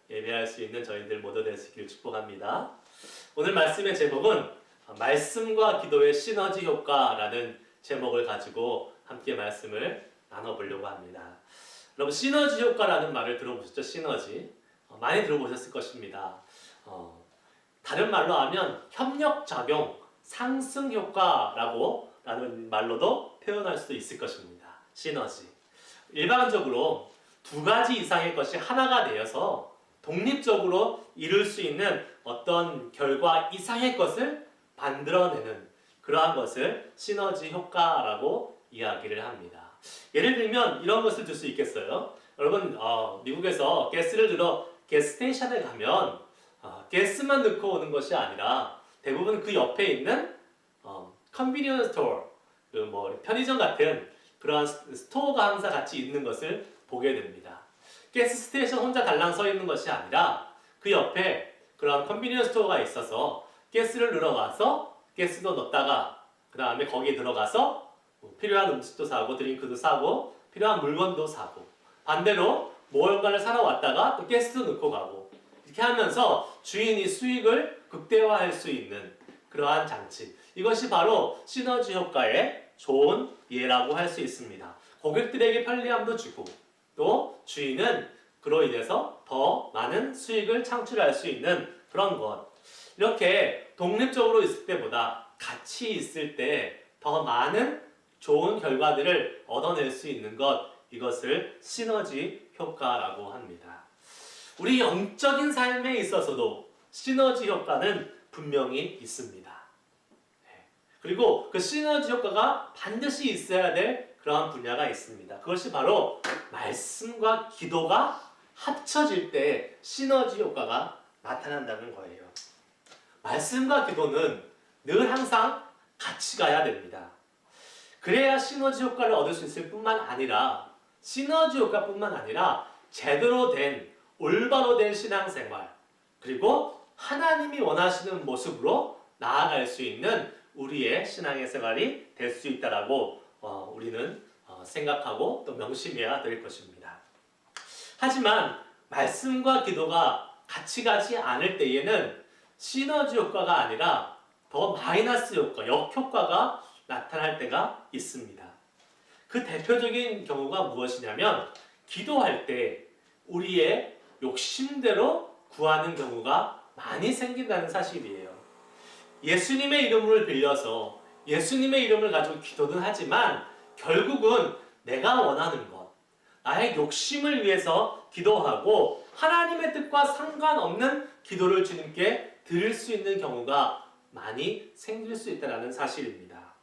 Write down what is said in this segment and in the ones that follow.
예배할 수 있는 저희들 모두 되시길 축복합니다. 오늘 말씀의 제목은 말씀과 기도의 시너지 효과라는 제목을 가지고 함께 말씀을 나눠보려고 합니다. 여러분, 시너지 효과라는 말을 들어보셨죠? 시너지. 많이 들어보셨을 것입니다. 다른 말로 하면 협력작용, 상승효과라고 라는 말로도 표현할 수도 있을 것입니다. 시너지. 일반적으로 두 가지 이상의 것이 하나가 되어서 독립적으로 이룰 수 있는 어떤 결과 이상의 것을 만들어내는 그러한 것을 시너지 효과라고 이야기를 합니다. 예를 들면 이런 것을 들 수 있겠어요. 여러분, 미국에서 가스를 들어 가스스테이션에 가면 가스만 넣고 오는 것이 아니라 대부분 그 옆에 있는 컨비니언스 스토어, 편의점 같은 그러한 스토어가 항상 같이 있는 것을 보게 됩니다. 가스 스테이션 혼자 달랑 서 있는 것이 아니라 그 옆에 그런 컨비니언스 스토어가 있어서 가스를 넣어가서 가스도 넣었다가 그 다음에 거기에 들어가서 필요한 음식도 사고 드링크도 사고 필요한 물건도 사고 반대로 무언가를 사러 왔다가 또 가스도 넣고 가고 이렇게 하면서 주인이 수익을 극대화할 수 있는 그러한 장치, 이것이 바로 시너지 효과의 좋은 예라고 할 수 있습니다. 고객들에게 편리함도 주고 또 주인은 그로 인해서 더 많은 수익을 창출할 수 있는 그런 것, 이렇게 독립적으로 있을 때보다 같이 있을 때 더 많은 좋은 결과들을 얻어낼 수 있는 것, 이것을 시너지 효과라고 합니다. 우리 영적인 삶에 있어서도 시너지 효과는 분명히 있습니다. 그리고 그 시너지 효과가 반드시 있어야 될 그러한 분야가 있습니다. 그것이 바로 말씀과 기도가 합쳐질 때 시너지 효과가 나타난다는 거예요. 말씀과 기도는 늘 항상 같이 가야 됩니다. 그래야 시너지 효과를 얻을 수 있을 뿐만 아니라 시너지 효과뿐만 아니라 제대로 된 올바로 된 신앙생활, 그리고 하나님이 원하시는 모습으로 나아갈 수 있는 우리의 신앙의 생활이 될 수 있다라고 우리는 생각하고 또 명심해야 될 것입니다. 하지만 말씀과 기도가 같이 가지 않을 때에는 시너지 효과가 아니라 더 마이너스 효과, 역효과가 나타날 때가 있습니다. 그 대표적인 경우가 무엇이냐면 기도할 때 우리의 욕심대로 구하는 경우가 많이 생긴다는 사실이에요. 예수님의 이름을 빌려서 예수님의 이름을 가지고 기도는 하지만 결국은 내가 원하는 것, 나의 욕심을 위해서 기도하고 하나님의 뜻과 상관없는 기도를 주님께 드릴 수 있는 경우가 많이 생길 수 있다는 사실입니다.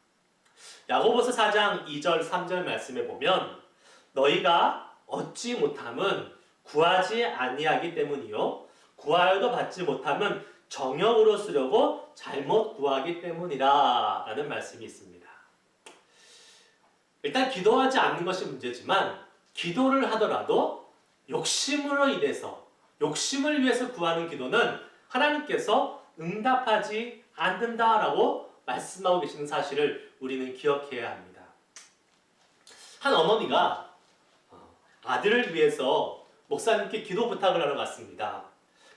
야고보서 4장 2절 3절 말씀에 보면 너희가 얻지 못함은 구하지 아니하기 때문이요 구하여도 받지 못함은 정욕으로 쓰려고 잘못 구하기 때문이라 라는 말씀이 있습니다. 일단 기도하지 않는 것이 문제지만 기도를 하더라도 욕심으로 인해서 욕심을 위해서 구하는 기도는 하나님께서 응답하지 않는다라고 말씀하고 계시는 사실을 우리는 기억해야 합니다. 한 어머니가 아들을 위해서 목사님께 기도 부탁을 하러 갔습니다.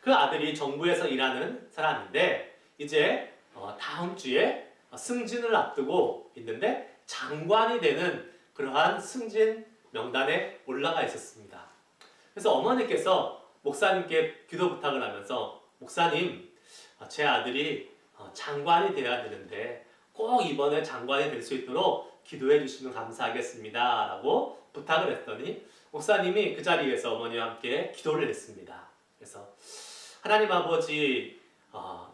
그 아들이 정부에서 일하는 사람인데 이제 다음 주에 승진을 앞두고 있는데 장관이 되는 그러한 승진 명단에 올라가 있었습니다. 그래서 어머니께서 목사님께 기도 부탁을 하면서 목사님, 제 아들이 장관이 되어야 되는데 꼭 이번에 장관이 될 수 있도록 기도해 주시면 감사하겠습니다 라고 부탁을 했더니 목사님이 그 자리에서 어머니와 함께 기도를 했습니다. 그래서 하나님 아버지,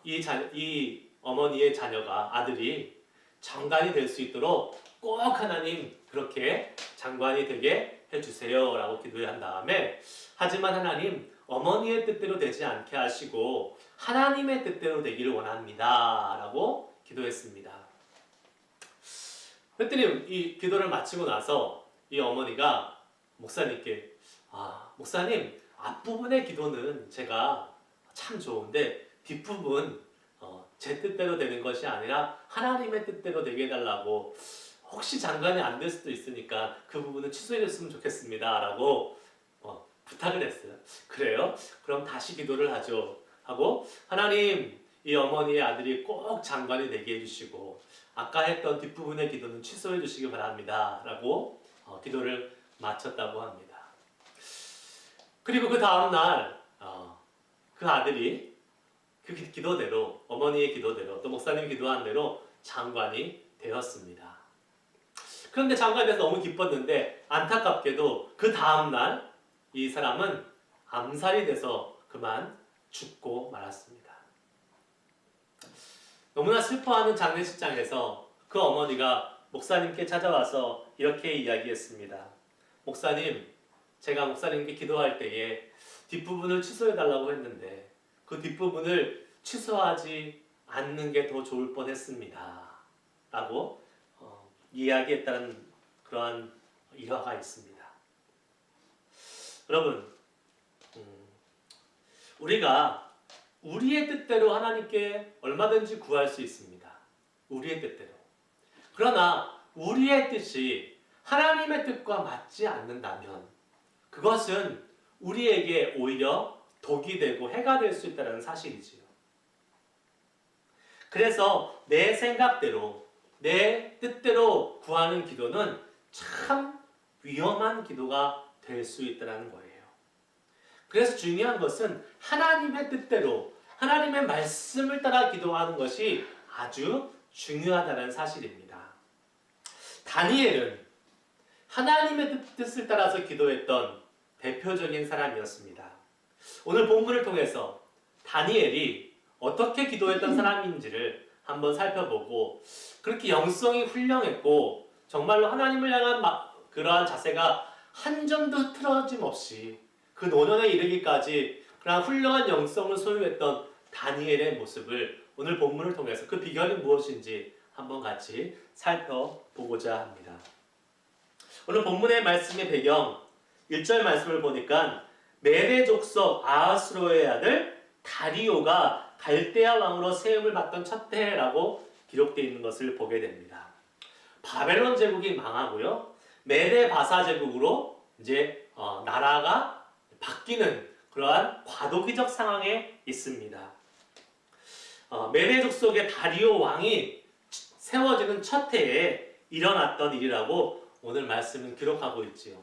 이 어머니의 자녀가 아들이 장관이 될 수 있도록 꼭 하나님 그렇게 장관이 되게 해주세요 라고 기도한 다음에 하지만 하나님 어머니의 뜻대로 되지 않게 하시고 하나님의 뜻대로 되기를 원합니다 라고 기도했습니다. 그랬더니 이 기도를 마치고 나서 이 어머니가 목사님께 목사님 앞부분의 기도는 제가 참 좋은데 뒷부분 제 뜻대로 되는 것이 아니라 하나님의 뜻대로 되게 해달라고 혹시 장관이 안 될 수도 있으니까 그 부분은 취소해 줬으면 좋겠습니다 라고 부탁을 했어요. 그래요? 그럼 다시 기도를 하죠. 하고 하나님 이 어머니의 아들이 꼭 장관이 되게 해주시고 아까 했던 뒷부분의 기도는 취소해 주시기 바랍니다. 라고 기도를 마쳤다고 합니다. 그리고 그 다음날 그 아들이 그 기도대로 어머니의 기도대로 또 목사님 기도한 대로 장관이 되었습니다. 그런데 장관이 돼서 너무 기뻤는데 안타깝게도 그 다음날 이 사람은 암살이 돼서 그만 죽고 말았습니다. 너무나 슬퍼하는 장례식장에서 그 어머니가 목사님께 찾아와서 이렇게 이야기했습니다. 목사님, 제가 목사님께 기도할 때에 뒷부분을 취소해달라고 했는데 그 뒷부분을 취소하지 않는 게 더 좋을 뻔했습니다. 라고 이야기했다는 그러한 일화가 있습니다. 여러분, 우리가 우리의 뜻대로 하나님께 얼마든지 구할 수 있습니다. 우리의 뜻대로. 그러나 우리의 뜻이 하나님의 뜻과 맞지 않는다면 그것은 우리에게 오히려 독이 되고 해가 될 수 있다는 사실이지요. 그래서 내 생각대로, 내 뜻대로 구하는 기도는 참 위험한 기도가 될 수 있다는 거예요. 그래서 중요한 것은 하나님의 뜻대로, 하나님의 말씀을 따라 기도하는 것이 아주 중요하다는 사실입니다. 다니엘은 하나님의 뜻을 따라서 기도했던 대표적인 사람이었습니다. 오늘 본문을 통해서 다니엘이 어떻게 기도했던 사람인지를 한번 살펴보고 그렇게 영성이 훌륭했고 정말로 하나님을 향한 그러한 자세가 한 점도 흐트러짐 없이 그 노년에 이르기까지 그러한 훌륭한 영성을 소유했던 다니엘의 모습을 오늘 본문을 통해서 그 비결이 무엇인지 한번 같이 살펴보고자 합니다. 오늘 본문의 말씀의 배경 1절 말씀을 보니까 메대 족속 아하스로의 아들 다리오가 갈대아 왕으로 세움을 받던 첫 해라고 기록되어 있는 것을 보게 됩니다. 바벨론 제국이 망하고요. 메대 바사 제국으로 이제 나라가 바뀌는 그러한 과도기적 상황에 있습니다. 메대 족속의 다리오 왕이 세워지는 첫 해에 일어났던 일이라고 오늘 말씀은 기록하고 있지요.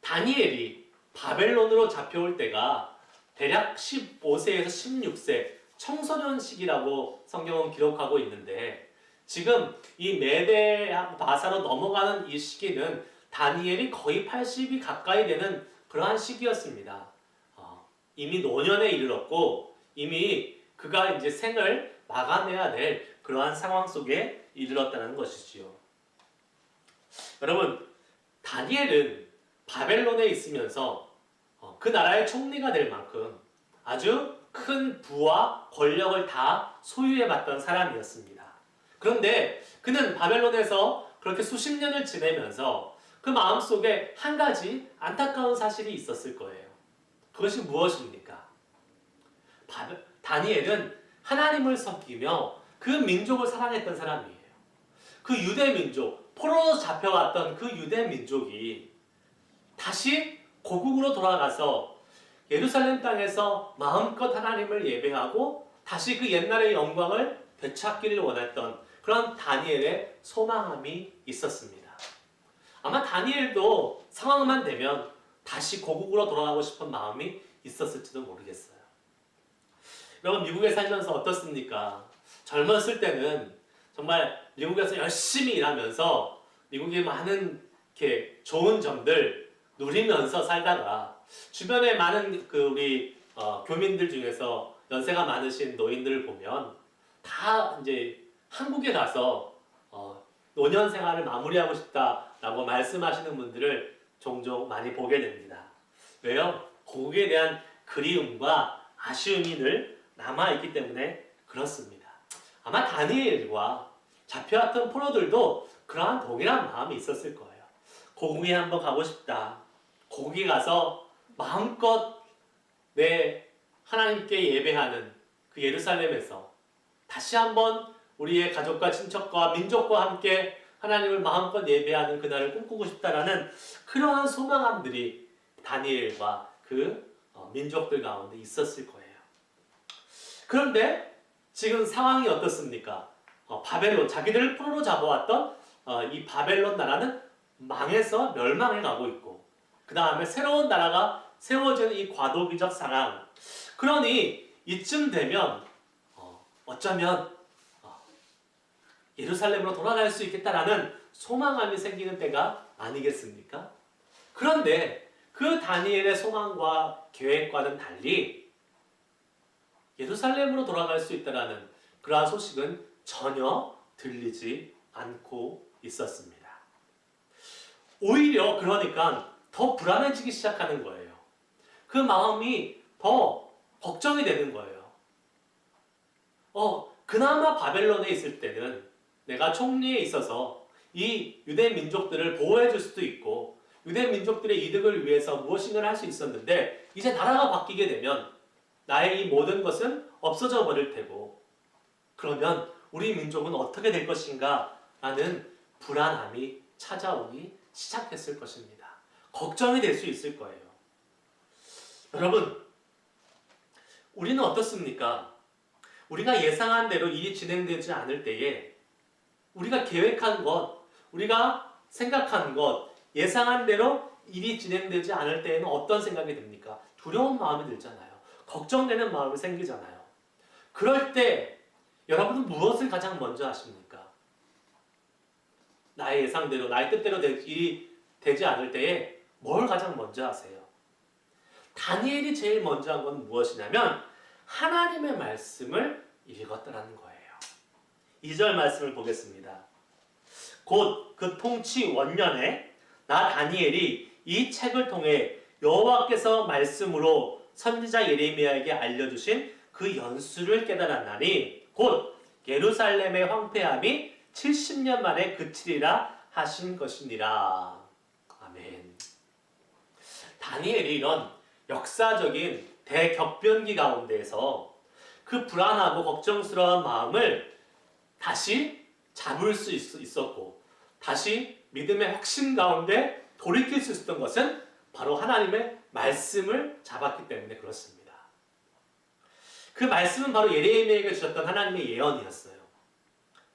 다니엘이 바벨론으로 잡혀올 때가 대략 15세에서 16세 청소년 시기라고 성경은 기록하고 있는데 지금 이 메대 바사로 넘어가는 이 시기는 다니엘이 거의 80이 가까이 되는 그러한 시기였습니다. 이미 노년에 이르렀고 이미 그가 이제 생을 마감해야 될 그러한 상황 속에 이르렀다는 것이지요. 여러분, 다니엘은 바벨론에 있으면서 그 나라의 총리가 될 만큼 아주 큰 부와 권력을 다 소유해봤던 사람이었습니다. 그런데 그는 바벨론에서 그렇게 수십 년을 지내면서 그 마음속에 한 가지 안타까운 사실이 있었을 거예요. 그것이 무엇입니까? 다니엘은 하나님을 섬기며 그 민족을 사랑했던 사람이에요. 그 유대 민족, 포로로 잡혀왔던 그 유대 민족이 다시 고국으로 돌아가서 예루살렘 땅에서 마음껏 하나님을 예배하고 다시 그 옛날의 영광을 되찾기를 원했던 그런 다니엘의 소망함이 있었습니다. 아마 다니엘도 상황만 되면 다시 고국으로 돌아가고 싶은 마음이 있었을지도 모르겠어요. 여러분, 미국에 살면서 어떻습니까? 젊었을 때는 정말 미국에서 열심히 일하면서 미국의 많은 이렇게 좋은 점들 누리면서 살다가 주변에 많은 우리 교민들 중에서 연세가 많으신 노인들을 보면 다 이제 한국에 가서 노년 생활을 마무리하고 싶다라고 말씀하시는 분들을 종종 많이 보게 됩니다. 왜요? 고국에 대한 그리움과 아쉬움이 늘 남아있기 때문에 그렇습니다. 아마 다니엘과 잡혀왔던 포로들도 그러한 동일한 마음이 있었을 거예요. 고국에 한번 가고 싶다. 고국에 가서 마음껏 내 하나님께 예배하는 그 예루살렘에서 다시 한번 우리의 가족과 친척과 민족과 함께 하나님을 마음껏 예배하는 그날을 꿈꾸고 싶다라는 그러한 소망함들이 다니엘과 그 민족들 가운데 있었을 거예요. 그런데 지금 상황이 어떻습니까? 바벨론, 자기들을 포로로 잡아왔던 이 바벨론 나라는 망해서 멸망해 가고 있고, 그 다음에 새로운 나라가 세워지는 이 과도기적 상황. 그러니 이쯤 되면 어쩌면 예루살렘으로 돌아갈 수 있겠다라는 소망감이 생기는 때가 아니겠습니까? 그런데 그 다니엘의 소망과 계획과는 달리 예루살렘으로 돌아갈 수 있다라는 그러한 소식은 전혀 들리지 않고 있었습니다. 오히려 그러니까 더 불안해지기 시작하는 거예요. 그 마음이 더 걱정이 되는 거예요. 그나마 바벨론에 있을 때는 내가 총리에 있어서 이 유대 민족들을 보호해 줄 수도 있고 유대 민족들의 이득을 위해서 무엇인가를 할 수 있었는데 이제 나라가 바뀌게 되면 나의 이 모든 것은 없어져 버릴 테고 그러면 우리 민족은 어떻게 될 것인가 라는 불안함이 찾아오기 시작했을 것입니다. 걱정이 될 수 있을 거예요. 여러분, 우리는 어떻습니까? 우리가 예상한 대로 일이 진행되지 않을 때에 우리가 계획한 것, 우리가 생각한 것, 예상한 대로 일이 진행되지 않을 때에는 어떤 생각이 듭니까? 두려운 마음이 들잖아요. 걱정되는 마음이 생기잖아요. 그럴 때 여러분은 무엇을 가장 먼저 하십니까? 나의 예상대로, 나의 뜻대로 일이 되지 않을 때에 뭘 가장 먼저 하세요? 다니엘이 제일 먼저 한 건 무엇이냐면 하나님의 말씀을 읽었다라는 거예요. 2절 말씀을 보겠습니다. 곧 그 통치 원년에 나 다니엘이 이 책을 통해 여호와께서 말씀으로 선지자 예레미야에게 알려주신 그 연수를 깨달았나니 곧 예루살렘의 황폐함이 70년 만에 그치리라 하신 것이니라. 아멘. 다니엘이 이런 역사적인 대격변기 가운데에서 그 불안하고 걱정스러운 마음을 다시 잡을 수 있었고 다시 믿음의 확신 가운데 돌이킬 수 있었던 것은 바로 하나님의 말씀을 잡았기 때문에 그렇습니다. 그 말씀은 바로 예레미야에게 주셨던 하나님의 예언이었어요.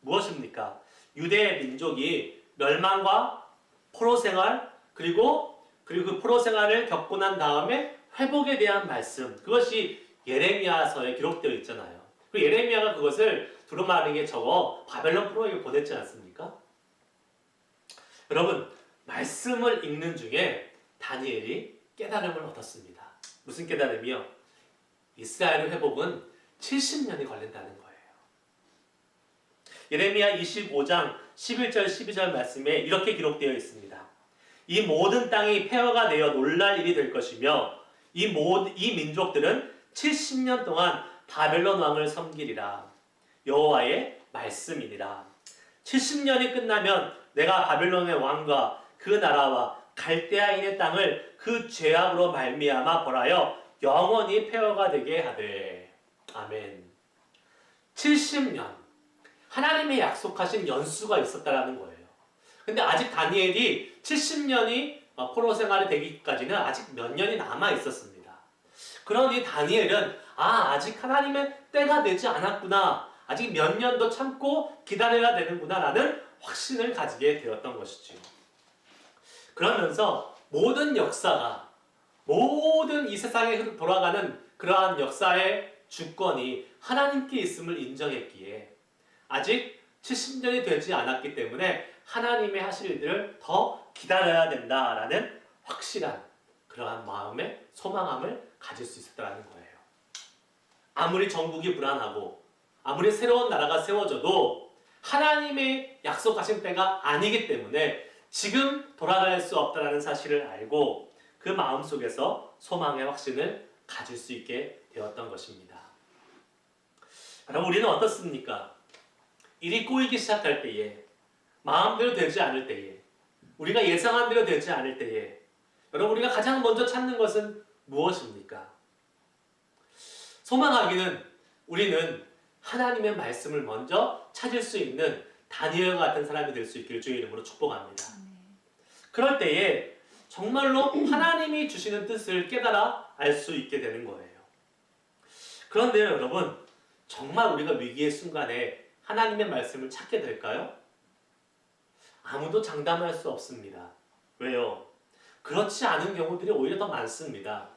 무엇입니까? 유대 민족이 멸망과 포로 생활 그리고 그 포로 생활을 겪고 난 다음에 회복에 대한 말씀, 그것이 예레미야서에 기록되어 있잖아요. 그리고 예레미야가 그것을 두루마리에 적어 바벨론 포로에게 보냈지 않습니까? 여러분, 말씀을 읽는 중에 다니엘이 깨달음을 얻었습니다. 무슨 깨달음이요? 이스라엘의 회복은 70년이 걸린다는 거예요. 예레미야 25장 11절 12절 말씀에 이렇게 기록되어 있습니다. 이 모든 땅이 폐허가 되어 놀랄 일이 될 것이며 이 민족들은 70년 동안 바벨론 왕을 섬기리라. 여호와의 말씀이니라. 70년이 끝나면 내가 바벨론의 왕과 그 나라와 갈대아인의 땅을 그 죄악으로 말미암아 벌하여 영원히 폐허가 되게 하되. 아멘. 70년. 하나님의 약속하신 연수가 있었다라는 거예요. 근데 아직 다니엘이 70년이 포로 생활이 되기까지는 아직 몇 년이 남아 있었습니다. 그러니 다니엘은 아직 하나님의 때가 되지 않았구나. 아직 몇 년 더 참고 기다려야 되는구나 라는 확신을 가지게 되었던 것이죠. 그러면서 모든 역사가 모든 이 세상에 돌아가는 그러한 역사의 주권이 하나님께 있음을 인정했기에 아직 70년이 되지 않았기 때문에 하나님의 하실 일들을 더 기다려야 된다라는 확실한 그러한 마음의 소망함을 가질 수 있었다는 거예요. 아무리 정국이 불안하고 아무리 새로운 나라가 세워져도 하나님의 약속하신 때가 아니기 때문에 지금 돌아갈 수 없다는 사실을 알고 그 마음속에서 소망의 확신을 가질 수 있게 되었던 것입니다. 여러분, 우리는 어떻습니까? 일이 꼬이기 시작할 때에, 마음대로 되지 않을 때에, 우리가 예상한 대로 되지 않을 때에 여러분, 우리가 가장 먼저 찾는 것은 무엇입니까? 소망하기는 우리는 하나님의 말씀을 먼저 찾을 수 있는 다니엘과 같은 사람이 될 수 있기를 주의 이름으로 축복합니다. 그럴 때에 정말로 하나님이 주시는 뜻을 깨달아 알 수 있게 되는 거예요. 그런데요, 여러분, 정말 우리가 위기의 순간에 하나님의 말씀을 찾게 될까요? 아무도 장담할 수 없습니다. 왜요? 그렇지 않은 경우들이 오히려 더 많습니다.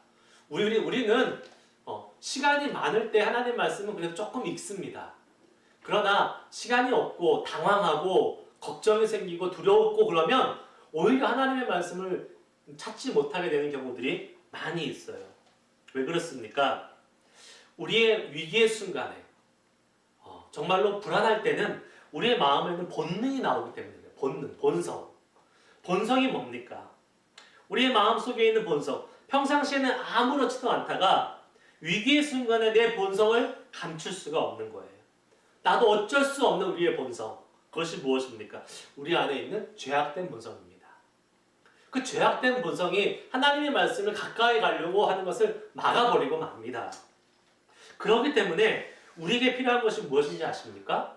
우리는 시간이 많을 때 하나님 말씀은 그래도 조금 읽습니다. 그러나 시간이 없고 당황하고 걱정이 생기고 두려웠고 그러면 오히려 하나님의 말씀을 찾지 못하게 되는 경우들이 많이 있어요. 왜 그렇습니까? 우리의 위기의 순간에 정말로 불안할 때는 우리의 마음에는 본능이 나오기 때문이에요. 본능, 본성. 본성이 뭡니까? 우리의 마음속에 있는 본성. 평상시에는 아무렇지도 않다가 위기의 순간에 내 본성을 감출 수가 없는 거예요. 나도 어쩔 수 없는 우리의 본성. 그것이 무엇입니까? 우리 안에 있는 죄악된 본성입니다. 그 죄악된 본성이 하나님의 말씀을 가까이 가려고 하는 것을 막아버리고 맙니다. 그렇기 때문에 우리에게 필요한 것이 무엇인지 아십니까?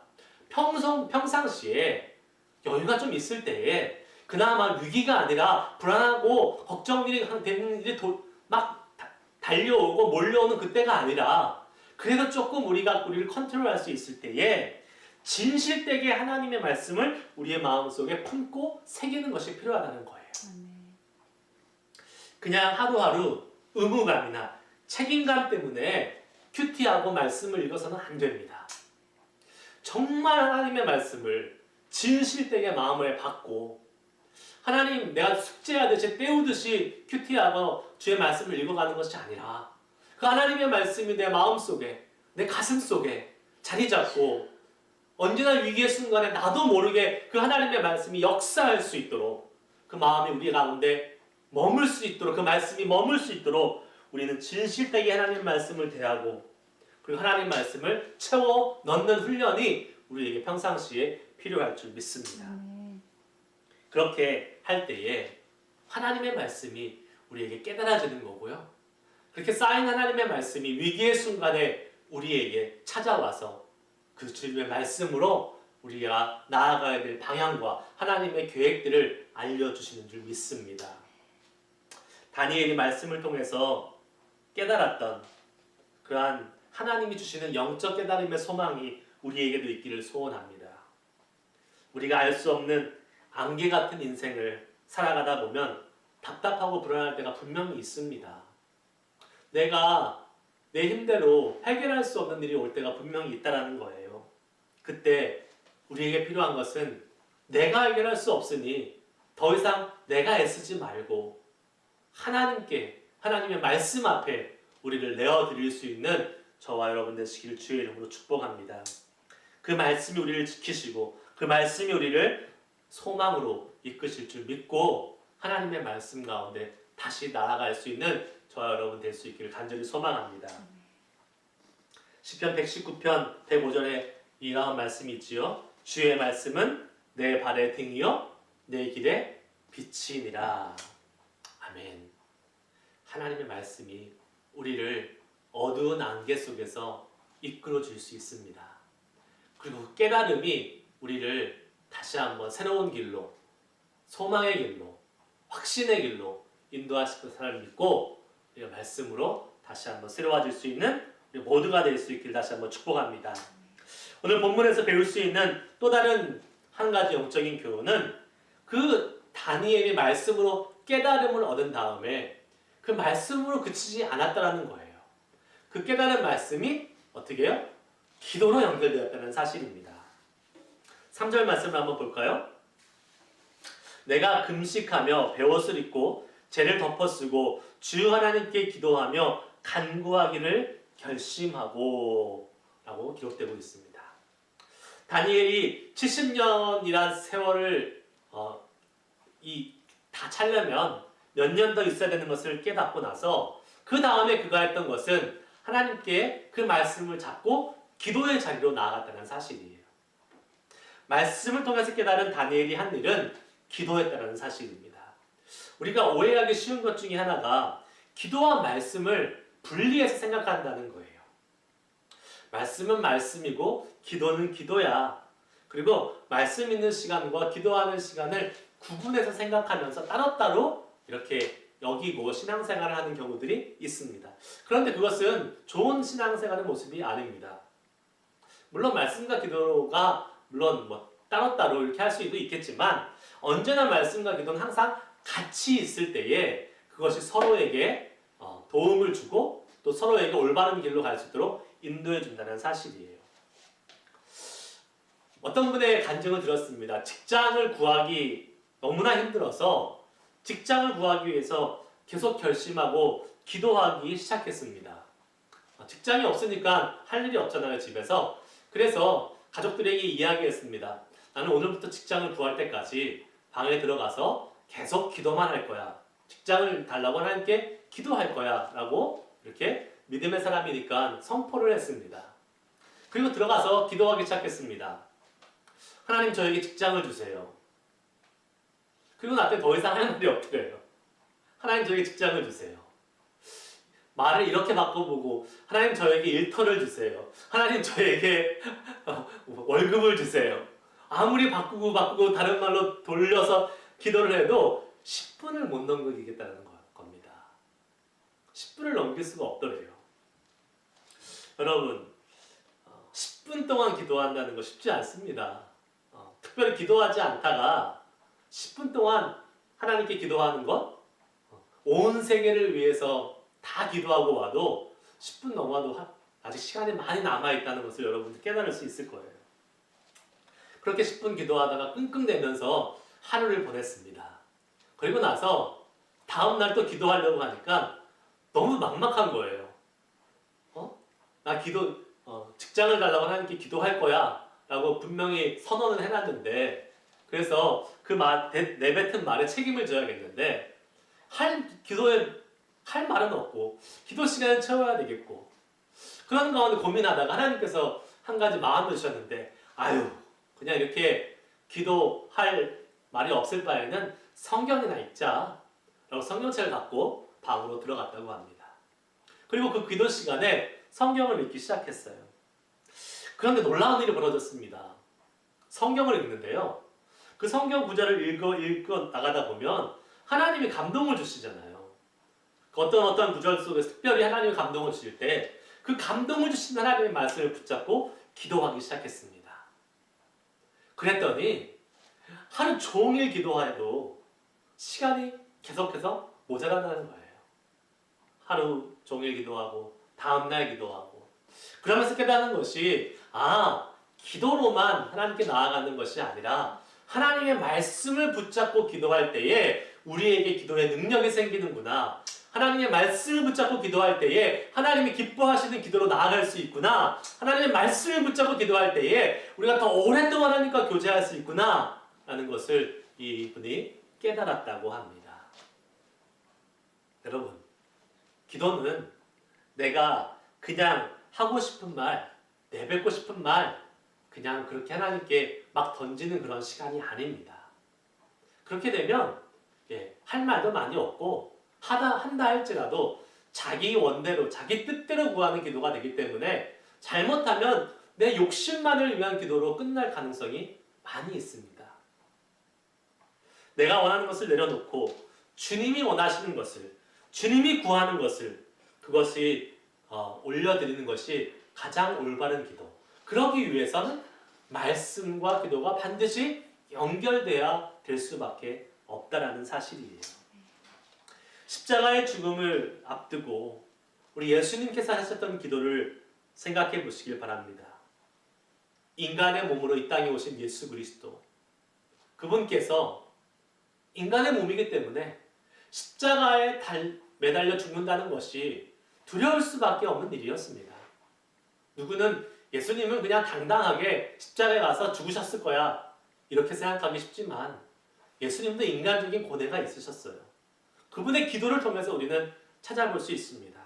평상시에 여유가 좀 있을 때에 그나마 위기가 아니라 불안하고 걱정들이 되는 일이 막 달려오고 몰려오는 그때가 아니라 그래도 조금 우리를 컨트롤할 수 있을 때에 진실되게 하나님의 말씀을 우리의 마음속에 품고 새기는 것이 필요하다는 거예요. 그냥 하루하루 의무감이나 책임감 때문에 큐티하고 말씀을 읽어서는 안 됩니다. 정말 하나님의 말씀을 진실되게 마음을 받고 하나님 내가 숙제하듯이 때우듯이 큐티하고 주의 말씀을 읽어가는 것이 아니라 그 하나님의 말씀이 내 마음속에 내 가슴속에 자리 잡고 언제나 위기의 순간에 나도 모르게 그 하나님의 말씀이 역사할 수 있도록 그 마음이 우리 가운데 머물 수 있도록 그 말씀이 머물 수 있도록 우리는 진실되게 하나님 말씀을 대하고 그리고 하나님 말씀을 채워 넣는 훈련이 우리에게 평상시에 필요할 줄 믿습니다. 그렇게 할 때에 하나님의 말씀이 우리에게 깨달아지는 거고요. 그렇게 쌓인 하나님의 말씀이 위기의 순간에 우리에게 찾아와서 그 주님의 말씀으로 우리가 나아가야 될 방향과 하나님의 계획들을 알려주시는 줄 믿습니다. 다니엘이 말씀을 통해서 깨달았던 그러한 하나님이 주시는 영적 깨달음의 소망이 우리에게도 있기를 소원합니다. 우리가 알 수 없는 안개 같은 인생을 살아가다 보면 답답하고 불안할 때가 분명히 있습니다. 내가 내 힘대로 해결할 수 없는 일이 올 때가 분명히 있다는 거예요. 그때 우리에게 필요한 것은 내가 해결할 수 없으니 더 이상 내가 애쓰지 말고 하나님의 말씀 앞에 우리를 내어드릴 수 있는 저와 여러분 되시기를 주의 이름으로 축복합니다. 그 말씀이 우리를 지키시고 그 말씀이 우리를 소망으로 이끄실 줄 믿고 하나님의 말씀 가운데 다시 나아갈 수 있는 저와 여러분 될 수 있기를 간절히 소망합니다. 시편 119편 105절에 이러한 말씀이 있지요. 주의 말씀은 내 발의 등이요 내 길의 빛이니라. 아멘. 하나님의 말씀이 우리를 어두운 안개 속에서 이끌어 줄 수 있습니다. 그리고 깨달음이 우리를 다시 한번 새로운 길로, 소망의 길로, 확신의 길로 인도하실 것을 믿고 우리가 말씀으로 다시 한번 새로워질 수 있는 우리 모두가 될 수 있기를 다시 한번 축복합니다. 오늘 본문에서 배울 수 있는 또 다른 한 가지 영적인 교훈은 그 다니엘이 말씀으로 깨달음을 얻은 다음에 그 말씀으로 그치지 않았다는 거예요. 그 깨달은 말씀이 어떻게 해요? 기도로 연결되었다는 사실입니다. 3절 말씀을 한번 볼까요? 내가 금식하며 베옷을 입고 죄를 덮어쓰고 주 하나님께 기도하며 간구하기를 결심하고 라고 기록되고 있습니다. 다니엘이 70년이란 세월을 다 차려면 몇 년 더 있어야 되는 것을 깨닫고 나서 그 다음에 그가 했던 것은 하나님께 그 말씀을 잡고 기도의 자리로 나아갔다는 사실이에요. 말씀을 통해서 깨달은 다니엘이 한 일은 기도했다는 사실입니다. 우리가 오해하기 쉬운 것 중에 하나가 기도와 말씀을 분리해서 생각한다는 거예요. 말씀은 말씀이고 기도는 기도야. 그리고 말씀 있는 시간과 기도하는 시간을 구분해서 생각하면서 따로따로 이렇게 여기고 신앙생활을 하는 경우들이 있습니다. 그런데 그것은 좋은 신앙생활의 모습이 아닙니다. 물론 말씀과 기도가 물론 따로따로 이렇게 할 수도 있겠지만 언제나 말씀과 기도는 항상 같이 있을 때에 그것이 서로에게 도움을 주고 또 서로에게 올바른 길로 갈 수 있도록 인도해 준다는 사실이에요. 어떤 분의 간증을 들었습니다. 직장을 구하기 너무나 힘들어서 직장을 구하기 위해서 계속 결심하고 기도하기 시작했습니다. 직장이 없으니까 할 일이 없잖아요, 집에서. 그래서 가족들에게 이야기했습니다. 나는 오늘부터 직장을 구할 때까지 방에 들어가서 계속 기도만 할 거야. 직장을 달라고 하나님께 기도할 거야. 라고 이렇게 믿음의 사람이니까 선포를 했습니다. 그리고 들어가서 기도하기 시작했습니다. 하나님 저에게 직장을 주세요. 그리고 나한테 더 이상 할 말이 없더래요. 하나님 저에게 직장을 주세요. 말을 이렇게 바꿔보고 하나님 저에게 일터를 주세요. 하나님 저에게 월급을 주세요. 아무리 바꾸고 다른 말로 돌려서 기도를 해도 10분을 못 넘기겠다는 겁니다. 10분을 넘길 수가 없더래요. 여러분 10분 동안 기도한다는 거 쉽지 않습니다. 특별히 기도하지 않다가 10분 동안 하나님께 기도하는 것, 온 세계를 위해서 다 기도하고 와도 10분 넘어도 아직 시간이 많이 남아있다는 것을 여러분들 깨달을 수 있을 거예요. 그렇게 10분 기도하다가 끙끙대면서 하루를 보냈습니다. 그리고 나서 다음날 또 기도하려고 하니까 너무 막막한 거예요. 나 직장을 달라고 하나님께 기도할 거야 라고 분명히 선언을 해놨는데 그래서 그 내뱉은 말에 책임을 져야겠는데 기도에 할 말은 없고 기도 시간을 채워야 되겠고 그런 가운데 고민하다가 하나님께서 한 가지 마음을 주셨는데 그냥 이렇게 기도할 말이 없을 바에는 성경이나 읽자 라고 성경책을 갖고 방으로 들어갔다고 합니다. 그리고 그 기도 시간에 성경을 읽기 시작했어요. 그런데 놀라운 일이 벌어졌습니다. 성경을 읽는데요. 그 성경 구절을 읽어 나가다 보면 하나님이 감동을 주시잖아요. 어떤 구절 속에서 특별히 하나님이 감동을 주실 때 그 감동을 주신 하나님의 말씀을 붙잡고 기도하기 시작했습니다. 그랬더니 하루 종일 기도해도 시간이 계속해서 모자란다는 거예요. 하루 종일 기도하고 다음날 기도하고 그러면서 깨닫는 것이 기도로만 하나님께 나아가는 것이 아니라 하나님의 말씀을 붙잡고 기도할 때에 우리에게 기도의 능력이 생기는구나. 하나님의 말씀을 붙잡고 기도할 때에 하나님이 기뻐하시는 기도로 나아갈 수 있구나. 하나님의 말씀을 붙잡고 기도할 때에 우리가 더 오랫동안 하나님과 교제할 수 있구나 라는 것을 이분이 깨달았다고 합니다. 여러분, 기도는 내가 그냥 하고 싶은 말, 내뱉고 싶은 말 그냥 그렇게 하나님께 막 던지는 그런 시간이 아닙니다. 그렇게 되면 할 말도 많이 없고 한다 할지라도 자기 원대로 자기 뜻대로 구하는 기도가 되기 때문에 잘못하면 내 욕심만을 위한 기도로 끝날 가능성이 많이 있습니다. 내가 원하는 것을 내려놓고 주님이 원하시는 것을 주님이 구하는 것을 그것이 올려드리는 것이 가장 올바른 기도. 그러기 위해서는 말씀과 기도가 반드시 연결돼야 될 수밖에 없다라는 사실이에요. 십자가의 죽음을 앞두고 우리 예수님께서 하셨던 기도를 생각해 보시길 바랍니다. 인간의 몸으로 이 땅에 오신 예수 그리스도 그분께서 인간의 몸이기 때문에 십자가에 매달려 죽는다는 것이 두려울 수밖에 없는 일이었습니다. 누구는 예수님은 그냥 당당하게 십자가에 가서 죽으셨을 거야 이렇게 생각하기 쉽지만 예수님도 인간적인 고뇌가 있으셨어요. 그분의 기도를 통해서 우리는 찾아볼 수 있습니다.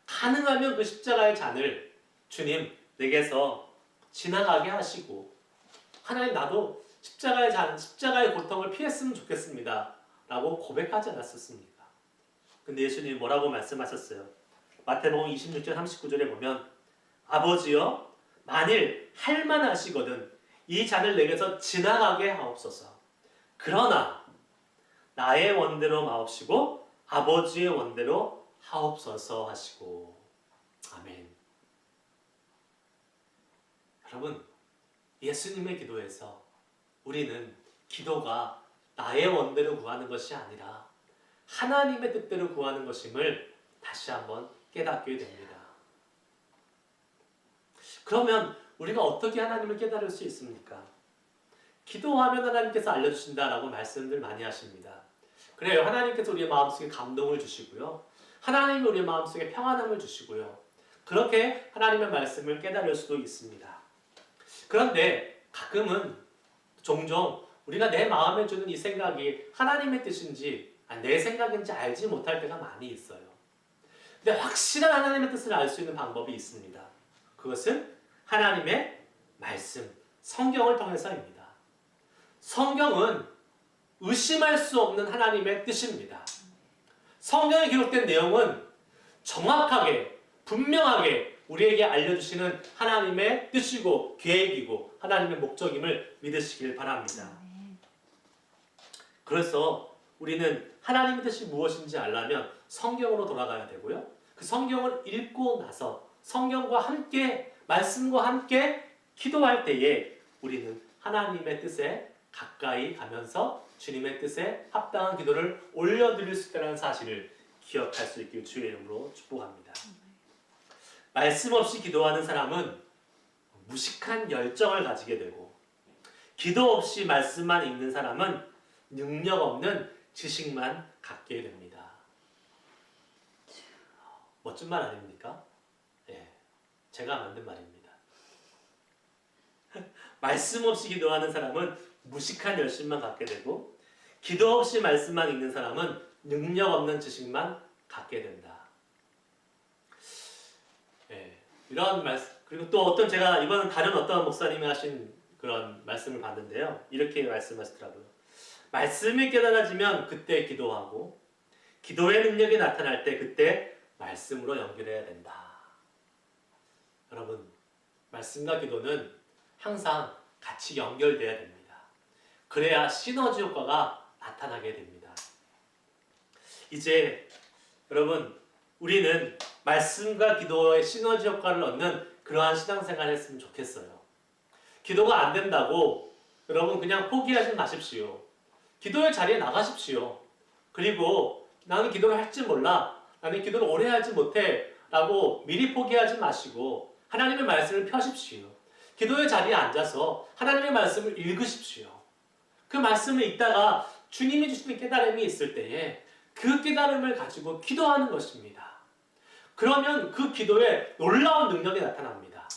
가능하면 그 십자가의 잔을 주님 내게서 지나가게 하시고 하나님 나도 십자가의 잔, 십자가의 고통을 피했으면 좋겠습니다 라고 고백하지 않았었습니까? 근데 예수님이 뭐라고 말씀하셨어요? 마태복음 26절 39절에 보면 아버지여 만일 할만하시거든 이 잔을 내게서 지나가게 하옵소서. 그러나 나의 원대로 마옵시고 아버지의 원대로 하옵소서 하시고. 아멘. 여러분, 예수님의 기도에서 우리는 기도가 나의 원대로 구하는 것이 아니라 하나님의 뜻대로 구하는 것임을 다시 한번 깨닫게 됩니다. 그러면 우리가 어떻게 하나님을 깨달을 수 있습니까? 기도하면 하나님께서 알려주신다라고 말씀들 많이 하십니다. 그래요. 하나님께서 우리의 마음속에 감동을 주시고요. 하나님이 우리의 마음속에 평안함을 주시고요. 그렇게 하나님의 말씀을 깨달을 수도 있습니다. 그런데 가끔은 종종 우리가 내 마음에 주는 이 생각이 하나님의 뜻인지 내 생각인지 알지 못할 때가 많이 있어요. 근데 확실한 하나님의 뜻을 알 수 있는 방법이 있습니다. 그것은 하나님의 말씀, 성경을 통해서입니다. 성경은 의심할 수 없는 하나님의 뜻입니다. 성경에 기록된 내용은 정확하게, 분명하게 우리에게 알려주시는 하나님의 뜻이고 계획이고 하나님의 목적임을 믿으시길 바랍니다. 그래서 우리는 하나님의 뜻이 무엇인지 알려면 성경으로 돌아가야 되고요. 그 성경을 읽고 나서 성경과 함께, 말씀과 함께 기도할 때에 우리는 하나님의 뜻에 가까이 가면서 주님의 뜻에 합당한 기도를 올려드릴 수 있다는 사실을 기억할 수 있길 주의 이름으로 축복합니다. 말씀 없이 기도하는 사람은 무식한 열정을 가지게 되고, 기도 없이 말씀만 읽는 사람은 능력 없는 지식만 갖게 됩니다. 멋진 말 아닙니까? 예, 제가 만든 말입니다. 말씀 없이 기도하는 사람은 무식한 열심만 갖게 되고, 기도 없이 말씀만 읽는 사람은 능력 없는 지식만 갖게 된다. 예, 이런 말씀. 그리고 또 어떤, 제가 이거는 다른 어떤 목사님이 하신 그런 말씀을 봤는데요. 이렇게 말씀하시더라고요. 말씀이 깨달아지면 그때 기도하고, 기도의 능력이 나타날 때 그때 말씀으로 연결해야 된다. 여러분, 말씀과 기도는 항상 같이 연결돼야 됩니다. 그래야 시너지 효과가 나타나게 됩니다. 이제 여러분, 우리는 말씀과 기도의 시너지 효과를 얻는 그러한 신앙생활을 했으면 좋겠어요. 기도가 안 된다고 여러분 그냥 포기하지 마십시오. 기도의 자리에 나가십시오. 그리고 나는 기도를 할 줄 몰라, 나는 기도를 오래 하지 못해 라고 미리 포기하지 마시고 하나님의 말씀을 펴십시오. 기도의 자리에 앉아서 하나님의 말씀을 읽으십시오. 그 말씀을 읽다가 주님이 주시는 깨달음이 있을 때에 그 깨달음을 가지고 기도하는 것입니다. 그러면 그 기도에 놀라운 능력이 나타납니다.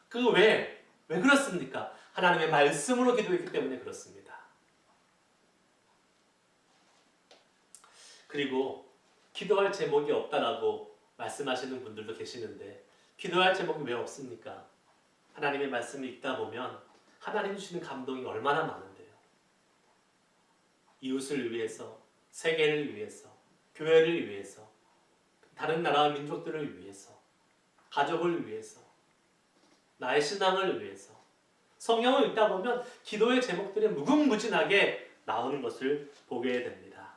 그 왜 그렇습니까? 하나님의 말씀으로 기도했기 때문에 그렇습니다. 그리고 기도할 제목이 없다라고 말씀하시는 분들도 계시는데, 기도할 제목이 왜 없습니까? 하나님의 말씀을 읽다 보면 하나님이 주시는 감동이 얼마나 많은데요. 이웃을 위해서, 세계를 위해서, 교회를 위해서, 다른 나라와 민족들을 위해서, 가족을 위해서, 나의 신앙을 위해서 성경을 읽다 보면 기도의 제목들이 무궁무진하게 나오는 것을 보게 됩니다.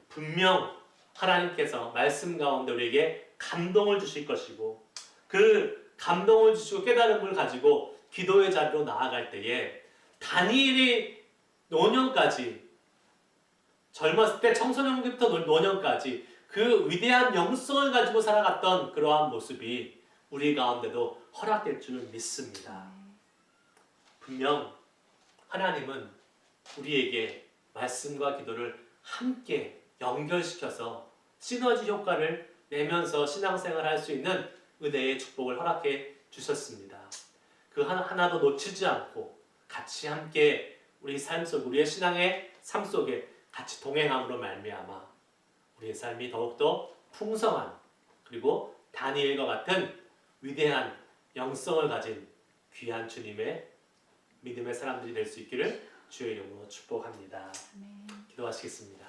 분명 하나님께서 말씀 가운데 우리에게 감동을 주실 것이고, 그 감동을 주시고 깨달음을 가지고 기도의 자리로 나아갈 때에 다니엘이 노년까지, 젊었을 때 청소년부터 노년까지 그 위대한 영성을 가지고 살아갔던 그러한 모습이 우리 가운데도 허락될 줄 믿습니다. 분명 하나님은 우리에게 말씀과 기도를 함께 연결시켜서 시너지 효과를 내면서 신앙생활을 할 수 있는 은혜의 축복을 허락해 주셨습니다. 그 하나도 놓치지 않고 같이 함께 우리 삶 속, 우리의 신앙의 삶 속에 같이 동행함으로 말미암아 우리의 삶이 더욱더 풍성한, 그리고 다니엘과 같은 위대한 영성을 가진 귀한 주님의 믿음의 사람들이 될 수 있기를 주의 이름으로 축복합니다. 기도하시겠습니다.